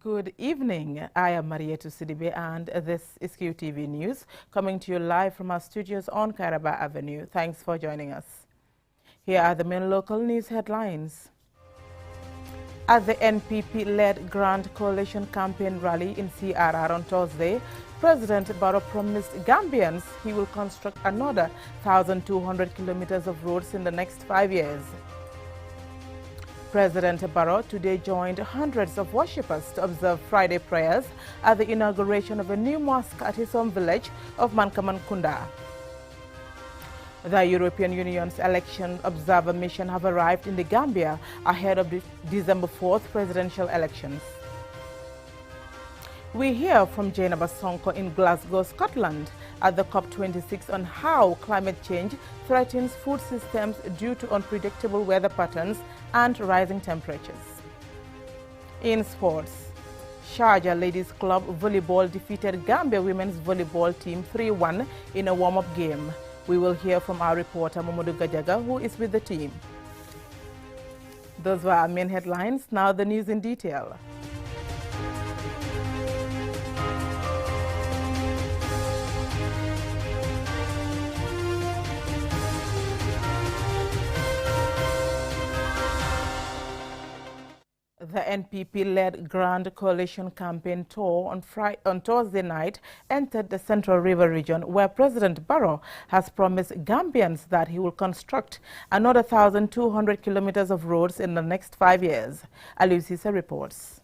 Good evening. I am Marietu Sidibe and this is QTV News coming to you live from our studios on Kairaba Avenue. Thanks for joining us. Here are the main local news headlines. At the NPP-led Grand Coalition campaign rally in CRR on Thursday, President Barrow promised Gambians he will construct another 1,200 kilometers of roads in the next 5 years. President Barrow today joined hundreds of worshippers to observe Friday prayers at the inauguration of a new mosque at his home village of Mankamankunda. The European Union's election observer mission have arrived in the Gambia ahead of the December 4th presidential elections. We hear from Jainaba Sonko in Glasgow, Scotland, at the COP26 on how climate change threatens food systems due to unpredictable weather patterns and rising temperatures. In sports, Sharjah Ladies Club Volleyball defeated Gambia Women's Volleyball team 3-1 in a warm-up game. We will hear from our reporter Momodu Gajaga, who is with the team. Those were our main headlines. Now the news in detail. The NPP-led Grand Coalition campaign tour on Thursday night entered the Central River region, where President Barrow has promised Gambians that he will construct another 1,200 kilometers of roads in the next 5 years. Aliu Sisa reports.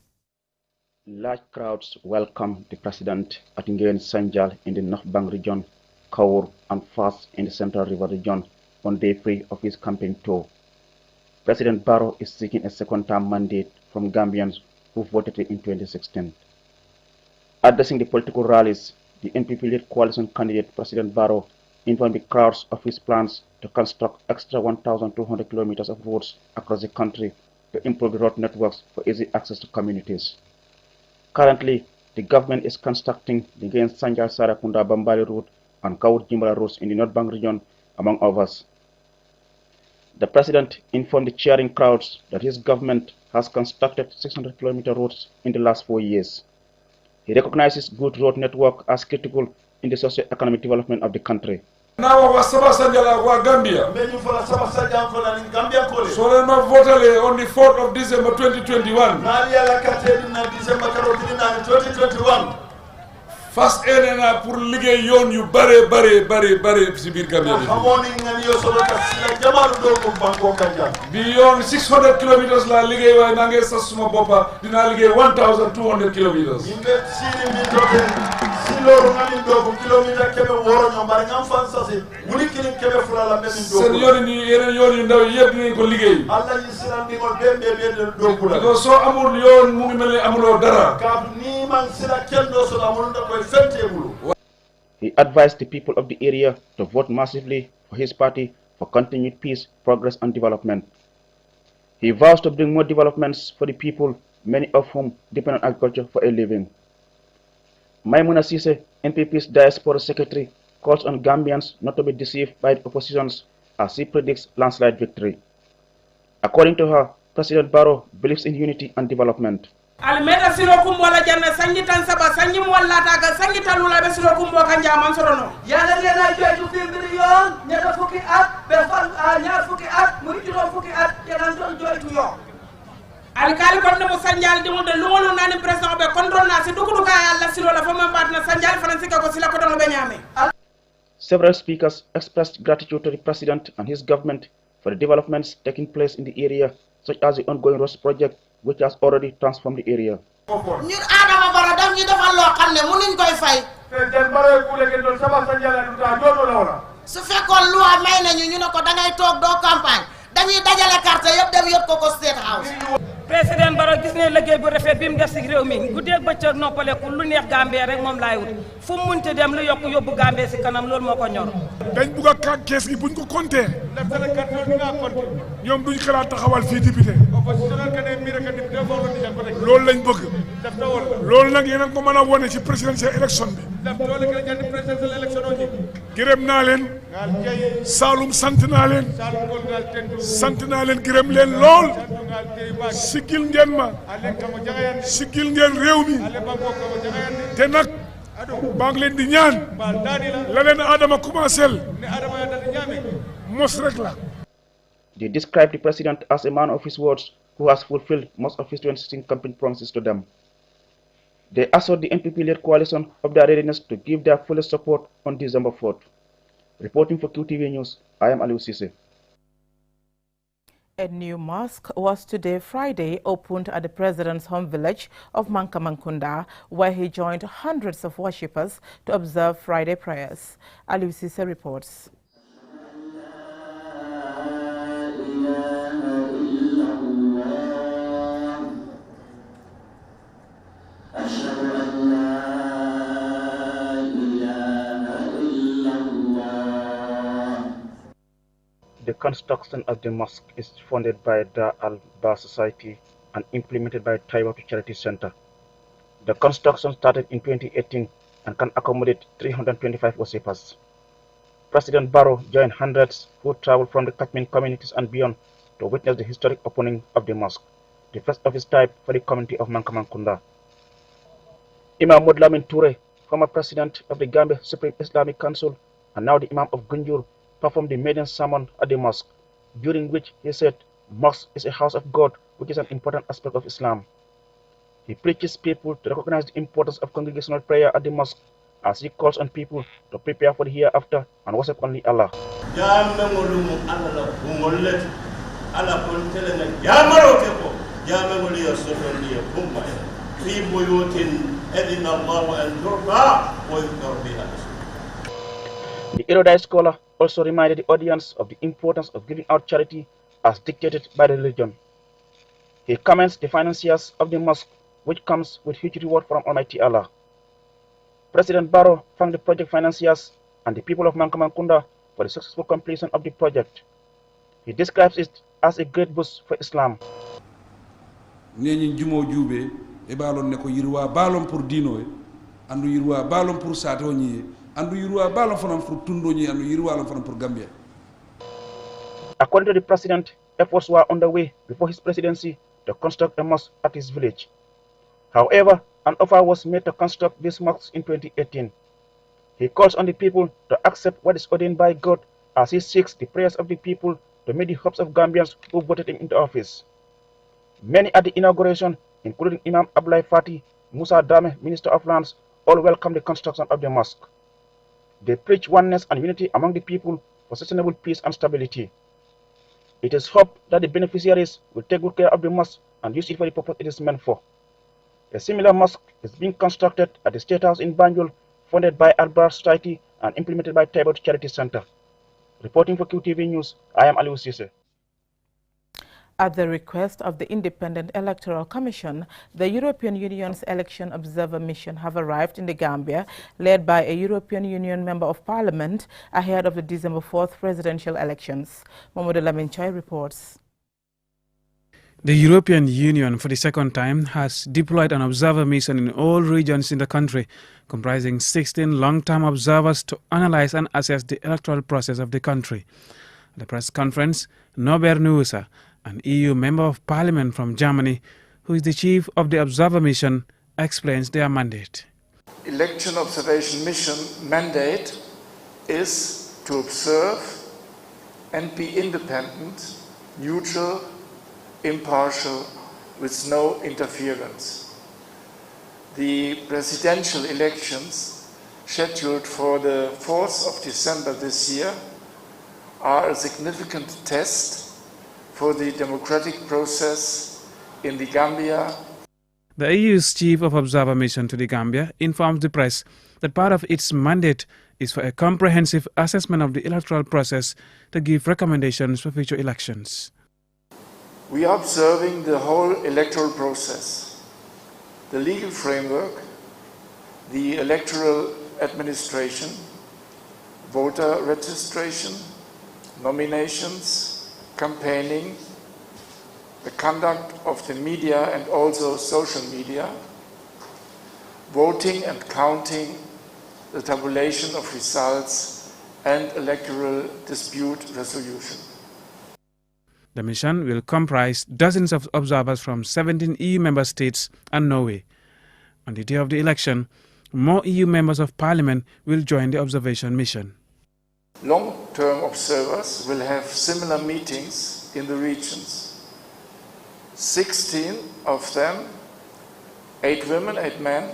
Large crowds welcomed the president at Nguyen Sanjal in the North Bank region, Kaur and Fas in the Central River region on day 3 of his campaign tour. President Barrow is seeking a second-term mandate from Gambians who voted in 2016. Addressing the political rallies, the NPP-led coalition candidate President Barrow informed the crowds of his plans to construct extra 1,200 kilometers of roads across the country to improve the road networks for easy access to communities. Currently, the government is constructing the Nguyen Sanjal Sarakunda Bambali Road and Kaur Jimbala roads in the North Bank region, among others. The president informed the cheering crowds that his government has constructed 600-kilometer roads in the last 4 years. He recognizes good road network as critical in the socio-economic development of the country. Now wa Saba Sanjala wa Gambia. So they not voted on the 4th of December 2021. First ena pour liggéey yoon yu bare ci biir Gambia bi yoon 600 kilometers la liggéey waaye maa ngi sas suma boppa dinaa liggéey 1,200 kilometers seen yoon yi yeneen yoon yu ndaw yëpp dinañ ko liggéey because soo amul yoon mu ngi mel ni amuloo dara. He advised the people of the area to vote massively for his party for continued peace, progress and development. He vows to bring more developments for the people, many of whom depend on agriculture for a living. Maimuna Sise, NPP's diaspora secretary, calls on Gambians not to be deceived by the oppositions as he predicts landslide victory. According to her, President Barrow believes in unity and development. Almeda silo kumbola janna sangitan saba sangi walla taga sangitan lula be silo kumbo kanja man sorono yalla ngena joytu fimbiri yon ñata fukki at be fal ñaar fukki at muri juroom fukki at kenan don joytu yo alkali kon mo sanjal dimu de lumolu nani president be kontrol na si dukudu ka yalla silo la fama batna sanjal franci ko sila ko don be ñame. Several speakers expressed gratitude to the president and his government for the developments taking place in the area, such as the ongoing roads project, which has already transformed the area. ñun Adama Barrow daf ñu defal loo xam ne mënuñ koy fay. su fekkoon loi may nañu ñu ne ko dangay toog doo campagne dañuy dajale carte yëpp dem yóbbu ko State House. Président Barrow gis ne liggéey bu rafet bi mu def ci réew mi guddeeg bëccëg noppaleku lu neex Gambie rek moom laay wut fu mu munti dem lu yokk yóbbu Gambie ci kanam loolu moo ko ñor. dañ bugg a kees gi buñ ko compter. ñoom duñ xalaat taxawal fii député. loolu lañ bëgg. loolu nag yéen a ko mën a wone ci présidentielle élection bi. gërëm naa leen Saalum sant naa leen gërëm leen lool siggil ngeen ma siggil ngeen réew mi te nag maa ngi leen di ñaan la leen Adama commencé mos rek la. They described the president as a man of his words who has fulfilled most of his 2016 campaign promises to them. They assured the NPP-led coalition of their readiness to give their fullest support on December 4th. Reporting for QTV News, I am Aliou Cissé. A new mosque was today, Friday, opened at the president's home village of Mankamankunda, where he joined hundreds of worshippers to observe Friday prayers. Aliou Cissé reports. The construction of the mosque is funded by the Al-Ba Society and implemented by Taiwan Charity Center. The construction started in 2018 and can accommodate 325 worshippers. President Barrow joined hundreds who traveled from the catchment communities and beyond to witness the historic opening of the mosque, the first of its type for the community of Mankamankunda. Imam Modlamin Toure, former president of the Gambia Supreme Islamic Council and now the Imam of Gunjur, performed the maiden sermon at the mosque, during which he said, "Mosque is a house of God, which is an important aspect of Islam." He preaches people to recognize the importance of congregational prayer at the mosque, as he calls on people to prepare for the hereafter and worship only Allah. The erudite scholar also reminded the audience of the importance of giving out charity as dictated by the religion. He commends the financiers of the mosque, which comes with huge reward from Almighty Allah. President Barrow thanked the project financiers and the people of Mankamankunda for the successful completion of the project. He describes it as a great boost for Islam. Neni jumo jube e balon ne ko yirwa balon pour dino e andu yirwa balon pour sato ñi andu yirwa balon fanan pour tundo ñi andu yirwa fanan pour Gambia. According to the president, efforts were underway before his presidency to construct a mosque at his village. However, an offer was made to construct this mosque in 2018. He calls on the people to accept what is ordained by God as he seeks the prayers of the people to meet the hopes of Gambians who voted him into office. Many at the inauguration, including Imam Abdullah Fati, Musa Dame, Minister of Lands, all welcomed the construction of the mosque. They preach oneness and unity among the people for sustainable peace and stability. It is hoped that the beneficiaries will take good care of the mosque and use it for the purpose it is meant for. A similar mosque is being constructed at the State House in Banjul, funded by Al-Bar Society and implemented by Taiwan Charity Center. Reporting for QTV News, I am Aliou Cissé. At the request of the Independent Electoral Commission, the European Union's Election Observer Mission have arrived in the Gambia, led by a European Union Member of Parliament, ahead of the December 4th presidential elections. Mamadou Lamin Chai reports. The European Union, for the second time, has deployed an observer mission in all regions in the country, comprising 16 long-term observers to analyze and assess the electoral process of the country. At the press conference, Norbert Neuser, an EU Member of Parliament from Germany, who is the chief of the observer mission, explains their mandate. Election observation mission mandate is to observe and be independent, neutral, impartial, with no interference. The presidential elections scheduled for the 4th of December this year are a significant test for the democratic process in the Gambia. The EU's chief of observer mission to the Gambia informs the press that part of its mandate is for a comprehensive assessment of the electoral process to give recommendations for future elections. We are observing the whole electoral process, the legal framework, the electoral administration, voter registration, nominations, campaigning, the conduct of the media and also social media, voting and counting, the tabulation of results, and electoral dispute resolution. The mission will comprise dozens of observers from 17 EU member states and Norway. On the day of the election, more EU members of parliament will join the observation mission. Long-term observers will have similar meetings in the regions. 16 of them, 8 women, 8 men,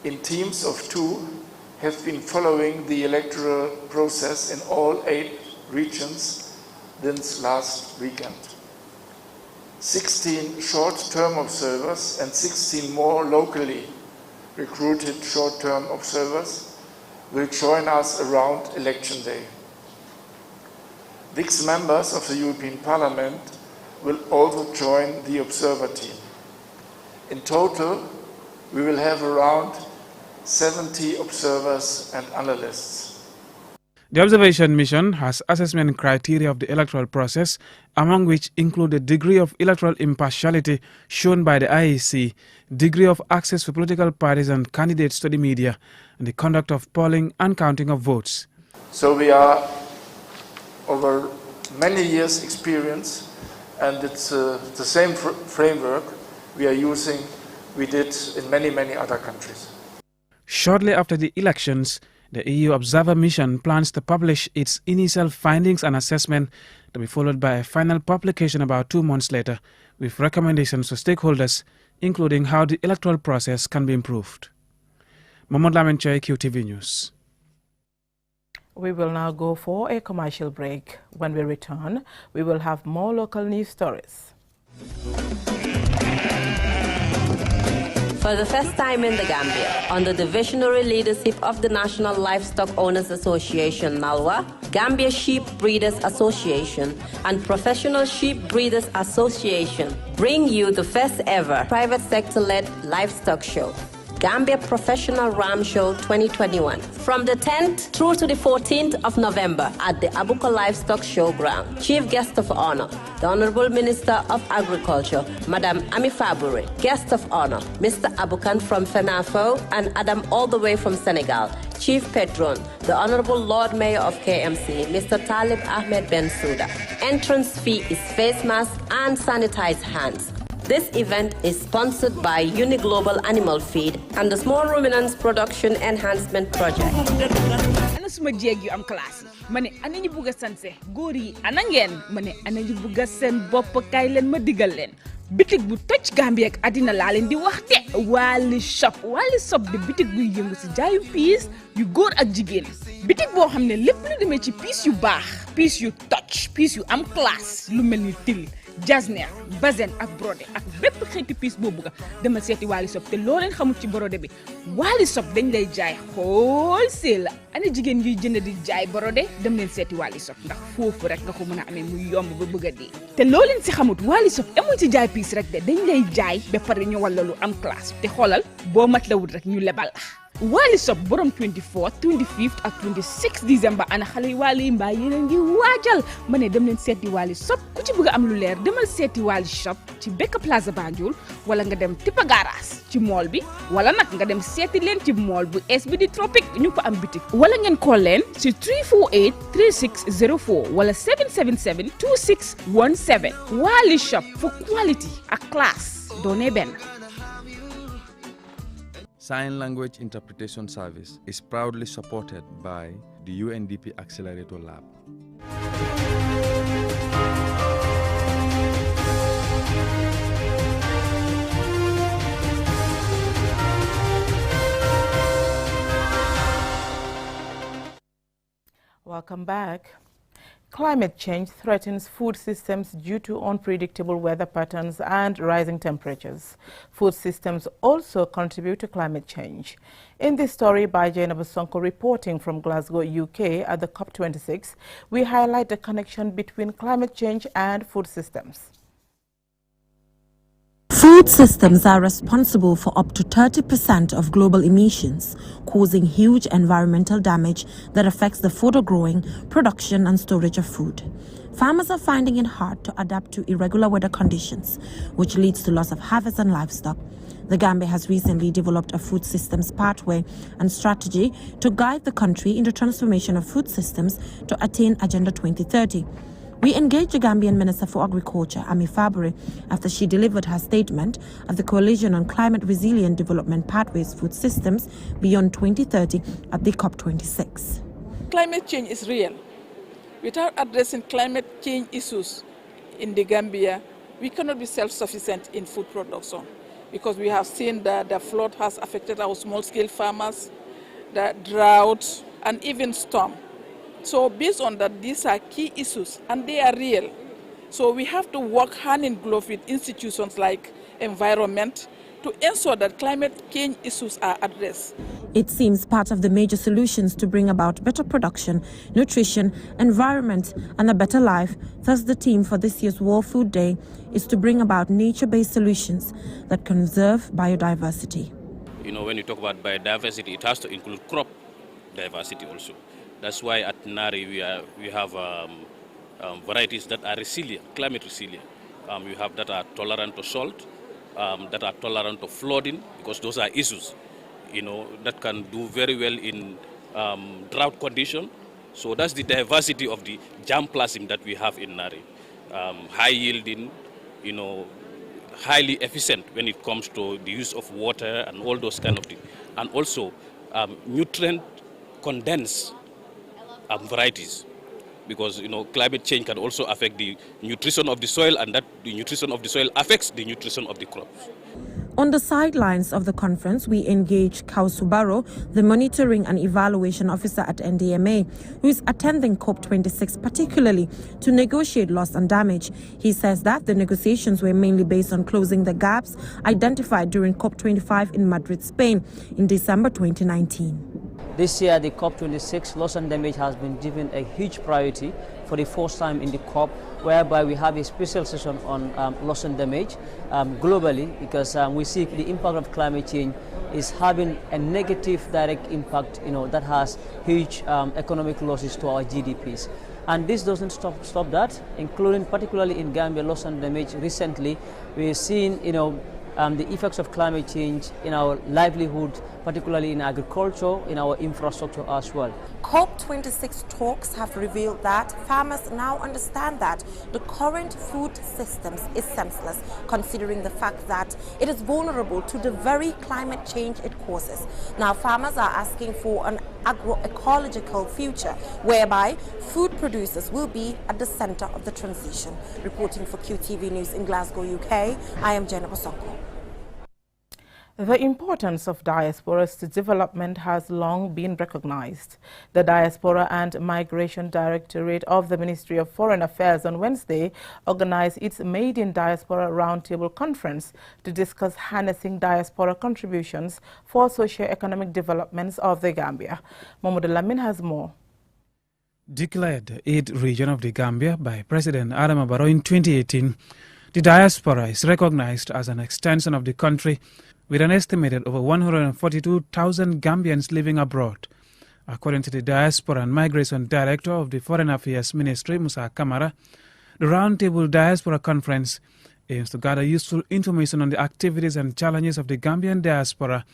in teams of 2, have been following the electoral process in all 8 regions since last weekend. 16 short-term observers and 16 more locally recruited short-term observers will join us around election day. These members of the European Parliament will also join the observer team. In total, we will have around 70 observers and analysts. The observation mission has assessment criteria of the electoral process, among which include the degree of electoral impartiality shown by the IEC, degree of access for political parties and candidates to the media, and the conduct of polling and counting of votes. So we are over many years' experience, and it's the same framework we are using, we did in many other countries. Shortly after the elections, the EU Observer Mission plans to publish its initial findings and assessment to be followed by a final publication about 2 months later with recommendations to stakeholders, including how the electoral process can be improved. Mohamed Lamin Chai, QTV News. We will now go for a commercial break. When we return, we will have more local news stories. For the first time in the Gambia, under the visionary leadership of the National Livestock Owners Association, NALWA, Gambia Sheep Breeders Association, and Professional Sheep Breeders Association bring you the first ever private sector-led livestock show, Gambia Professional Ram Show 2021, from the 10th through to the 14th of November at the Abuka Livestock Showground. Chief Guest of Honor, the Honorable Minister of Agriculture, Madam Ami Fabure. Guest of Honor, Mr. Abukan from FENAFO and Adam all the way from Senegal. Chief Patron, the Honorable Lord Mayor of KMC, Mr. Talib Ahmed Bensouda. Entrance fee is face mask and sanitized hands. This event is sponsored by Uniglobal Animal Feed and the Small Ruminants Production Enhancement Project. Ana suma jeeg yu am classe mané ana ñu bëgg sanse goor yi ana ngeen mané ana ñu bëgg sen bop kay leen ma digal leen bitik bu toj Gambie ak adina la leen di wax té Wally Shop di bitik bu yëngu ci jaayu piece yu goor ak jigéen bitik bo xamné lepp lu démé ci piece yu baax piece yu toj piece yu am classe lu melni til jasner bazen ak brodé ak bépp xéti piece bo bëgg dama séti Wally Shop té lo leen xamul ci brodé bi Wally Shop dañ lay jaay wholesale ana jigéen yi jënd di jaay brodé dem leen séti Wally Shop ndax fofu rek nga ko mëna amé muy yomb ba bëgg di té lo leen ci xamut Wally Shop amul ci jaay piece rek dé dañ lay jaay ba paré ñu wala lu am classe té xolal bo mat la wut rek ñu lebal Wally Shop borom 24th 25th ak 26 December ana xalé Wally mba yéen ngi waajal mané dem leen séti Wally Shop ku ci bëgg am lu leer demal séti Wally Shop ci Beka Plaza Banjul wala nga dem Tipa Garage ci mall bi wala nak nga dem séti leen ci mall bu SBD Tropic ñu fa am boutique wala ngeen call leen ci 348 3604 wala 777 2617 Wally Shop for quality ak class doone ben. Sign Language Interpretation Service is proudly supported by the UNDP Accelerator Lab. Welcome back. Climate change threatens food systems due to unpredictable weather patterns and rising temperatures. Food systems also contribute to climate change. In this story by Jainab Sonko reporting from Glasgow, UK at the COP26, we highlight the connection between climate change and food systems. Food systems are responsible for up to 30% of global emissions, causing huge environmental damage that affects the further growing, production and storage of food. farmers are finding it hard to adapt to irregular weather conditions, which leads to loss of harvest and livestock. The Gambia has recently developed a food systems pathway and strategy to guide the country in the transformation of food systems to attain Agenda 2030. We engaged the Gambian Minister for Agriculture, Ami Fabry, after she delivered her statement of the Coalition on Climate Resilient Development Pathways Food Systems Beyond 2030 at the COP26. Climate change is real. Without addressing climate change issues in the Gambia, we cannot be self-sufficient in food production, because we have seen that the flood has affected our small-scale farmers, the drought, and even storm. So based on that, these are key issues, and they are real. So we have to work hand in glove with institutions like environment to ensure that climate change issues are addressed. It seems part of the major solutions to bring about better production, nutrition, environment, and a better life. Thus, the theme for this year's World Food Day is to bring about nature-based solutions that conserve biodiversity. You know, when you talk about biodiversity, it has to include crop diversity also. That's why at Nari we have varieties that are resilient, climate resilient. We have that are tolerant to salt, that are tolerant to flooding, because those are issues, you know, that can do very well in drought condition. So that's the diversity of the germplasm that we have in Nari. High yielding, you know, highly efficient when it comes to the use of water and all those kind of things. And also nutrient condensed varieties, because you know climate change can also affect the nutrition of the soil, and that the nutrition of the soil affects the nutrition of the crops. On the sidelines of the conference, we engaged Kausubaro, the Monitoring and Evaluation Officer at NDMA, who is attending COP26 particularly to negotiate loss and damage. He says that the negotiations were mainly based on closing the gaps identified during COP25 in Madrid, Spain in December 2019. This year, the COP26 loss and damage has been given a huge priority for the first time in the COP, whereby we have a special session on loss and damage globally, because we see the impact of climate change is having a negative direct impact, you know, that has huge economic losses to our GDPs. And this doesn't stop that, including particularly in Gambia loss and damage. Recently, we've seen, you know, the effects of climate change in our livelihood, particularly in agriculture, in our infrastructure as well. COP26 talks have revealed that farmers now understand that the current food systems is senseless, considering the fact that it is vulnerable to the very climate change it causes. Now, farmers are asking for an agroecological future, whereby food producers will be at the center of the transition. Reporting for QTV News in Glasgow, UK, I am Jenna Bosonko. The importance of diasporas to development has long been recognized. The Diaspora and Migration Directorate of the Ministry of Foreign Affairs on Wednesday organized its Made in Diaspora Roundtable Conference to discuss harnessing diaspora contributions for socio-economic developments of the Gambia. Mohamed Lamin has more. Declared the 8th region of the Gambia by President Adama Barrow in 2018, the diaspora is recognized as an extension of the country, with an estimated over 142,000 Gambians living abroad. According to the Diaspora and Migration Director of the Foreign Affairs Ministry, Musa Kamara, the Roundtable Diaspora Conference aims to gather useful information on the activities and challenges of the Gambian diaspora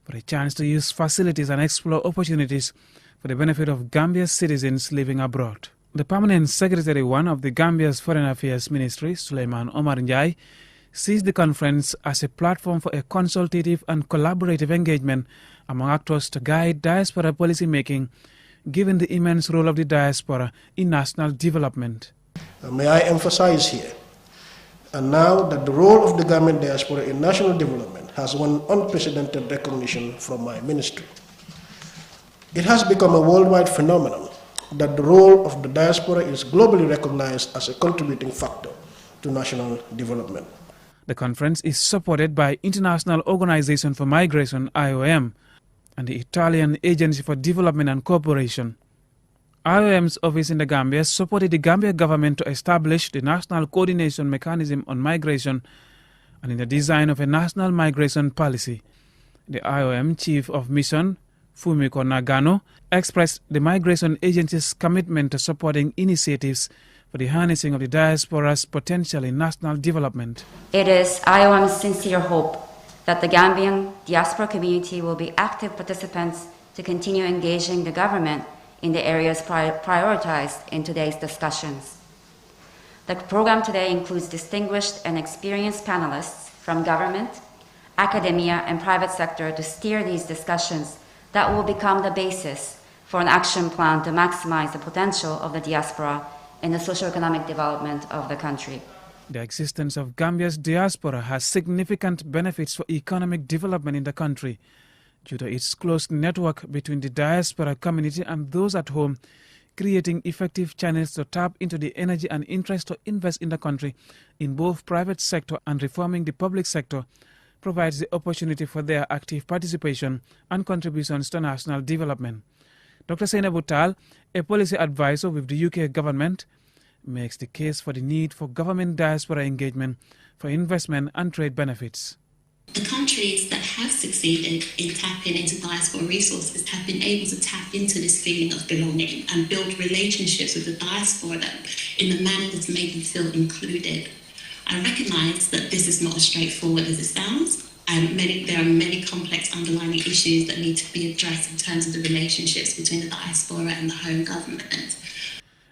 for a chance to use facilities and explore opportunities for the benefit of Gambia's citizens living abroad. The Permanent Secretary One of the Gambia's Foreign Affairs Ministry, Suleiman Omar Njai, sees the conference as a platform for a consultative and collaborative engagement among actors to guide diaspora policy making, given the immense role of the diaspora in national development. May I emphasize here, and now that the role of the Gambian diaspora in national development has won unprecedented recognition from my ministry. It has become a worldwide phenomenon that the role of the diaspora is globally recognized as a contributing factor to national development. The conference is supported by International Organization for Migration, IOM, and the Italian Agency for Development and Cooperation. IOM's office in the Gambia supported the Gambia government to establish the National Coordination Mechanism on Migration and in the design of a national migration policy. The IOM Chief of Mission, Fumiko Nagano, expressed the Migration Agency's commitment to supporting initiatives for the harnessing of the diaspora's potential in national development. It is IOM's sincere hope that the Gambian diaspora community will be active participants to continue engaging the government in the areas prioritized in today's discussions. The program today includes distinguished and experienced panelists from government, academia, and private sector to steer these discussions that will become the basis for an action plan to maximize the potential of the diaspora in the socio-economic development of the country. The existence of Gambia's diaspora has significant benefits for economic development in the country due to its close network between the diaspora community and those at home, creating effective channels to tap into the energy and interest to invest in the country in both private sector and reforming the public sector provides the opportunity for their active participation and contributions to national development. Dr. Seinabu Tal, a policy advisor with the UK government, makes the case for the need for government diaspora engagement for investment and trade benefits. The countries that have succeeded in tapping into diaspora resources have been able to tap into this feeling of belonging and build relationships with the diaspora in a manner that make them feel included. I recognise that this is not as straightforward as it sounds, and there are many complex underlying issues that need to be addressed in terms of the relationships between the diaspora and the home government.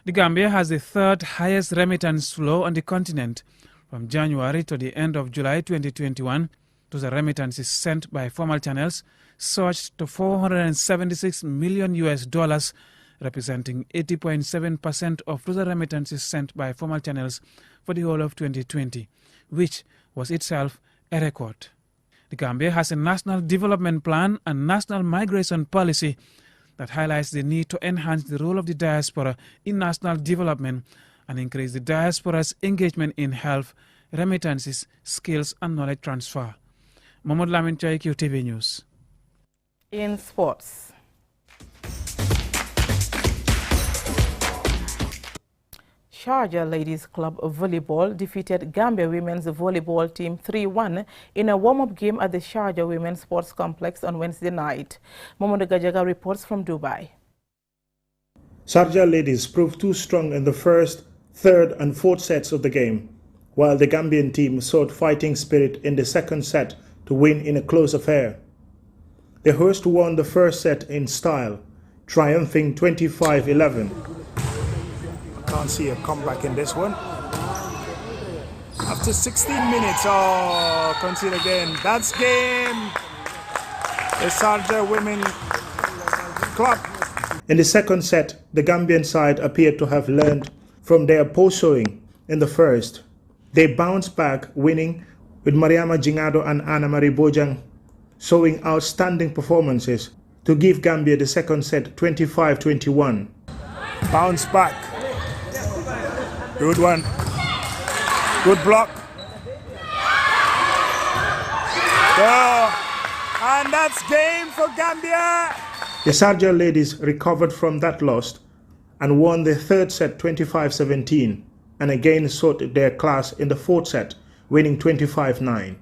The Gambia has the third highest remittance flow on the continent. From January to the end of July 2021, those remittances sent by formal channels surged to $476 million, representing 80.7% of those remittances sent by formal channels for the whole of 2020, which was itself a record. The Gambia has a national development plan and national migration policy that highlights the need to enhance the role of the diaspora in national development and increase the diaspora's engagement in health, remittances, skills and knowledge transfer. Mohamed Lamin Chai, QTV News. In sports. Sharjah Ladies Club Volleyball defeated Gambia Women's Volleyball Team 3-1 in a warm-up game at the Sharjah Women's Sports Complex on Wednesday night. Momodo Gajaga reports from Dubai. Sharjah Ladies proved too strong in the first, third and fourth sets of the game, while the Gambian team showed fighting spirit in the second set to win in a close affair. The host won the first set in style, triumphing 25-11. Can't see a comeback in this one. After 16 minutes, concede again. That's game. The Sharjah Women Club. In the second set, the Gambian side appeared to have learned from their poor showing in the first. They bounced back, winning with Mariama Jingado and Anna Marie Bojang showing outstanding performances to give Gambia the second set 25-21. Bounce back. Good one. Good block. And that's game for Gambia. The Sharjah Ladies recovered from that loss and won the third set 25-17 and again showed their class in the fourth set, winning 25-9.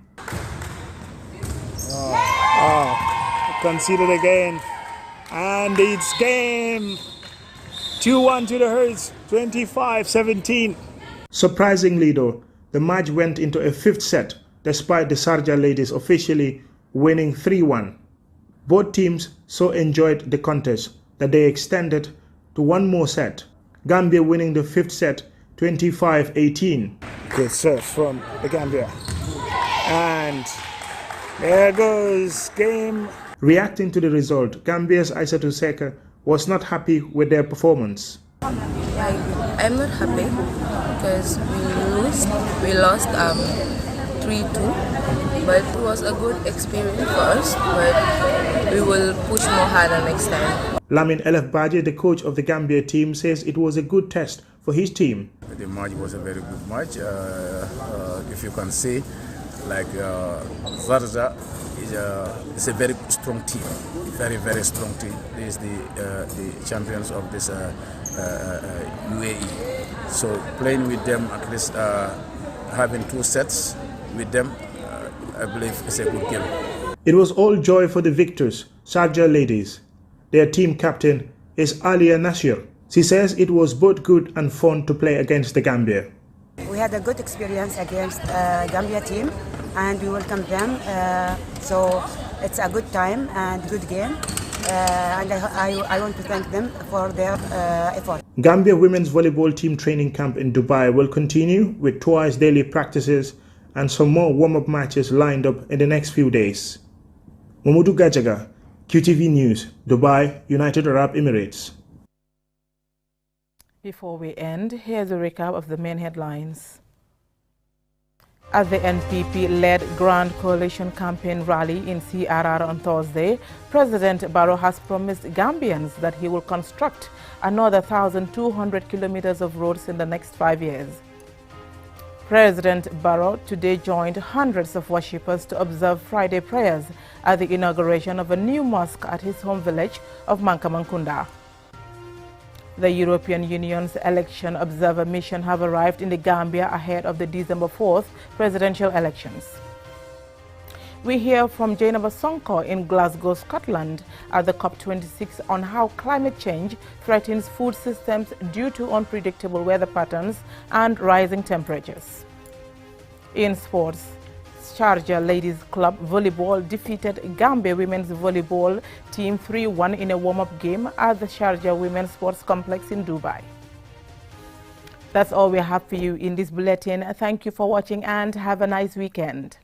Conceded again. And it's game. 2-1 to the Herds, 25-17. Surprisingly though, the match went into a fifth set despite the Sharjah Ladies officially winning 3-1. Both teams so enjoyed the contest that they extended to one more set, Gambia winning the fifth set 25-18. Good serve from the Gambia. And there goes game. Reacting to the result, Gambia's Aissatou Seka was not happy with their performance. I'm not happy because we lost 3-2, but it was a good experience for us, but we will push more harder next time. Lamin Elef Baje, the coach of the Gambia team, says it was a good test for his team. The match was a very good match. If you can see, like Zarza is a very strong team, very, very strong team. They is the champions of this UAE. So playing with them, at least having two sets with them, I believe it's a good game. It was all joy for the victors, Sharjah Ladies. Their team captain is Alia Nasir. She says it was both good and fun to play against the Gambia. We had a good experience against Gambia team, and we welcome them. So it's a good time and good game. And I want to thank them for their effort. Gambia women's volleyball team training camp in Dubai will continue with twice daily practices and some more warm-up matches lined up in the next few days. Mamadou Gajaga, QTV News, Dubai, United Arab Emirates. Before we end, here's a recap of the main headlines. At the NPP-led Grand Coalition campaign rally in CRR on Thursday, President Barrow has promised Gambians that he will construct another 1,200 kilometers of roads in the next 5 years. President Barrow today joined hundreds of worshippers to observe Friday prayers at the inauguration of a new mosque at his home village of Mankamankunda. The European Union's election observer mission have arrived in the Gambia ahead of the December 4th presidential elections. We hear from Jainaba Sonko in Glasgow, Scotland at the COP26 on how climate change threatens food systems due to unpredictable weather patterns and rising temperatures. In sports, Sharjah Ladies Club Volleyball defeated Gambia Women's Volleyball team 3-1 in a warm-up game at the Sharjah Women's Sports Complex in Dubai. That's all we have for you in this bulletin. Thank you for watching and have a nice weekend.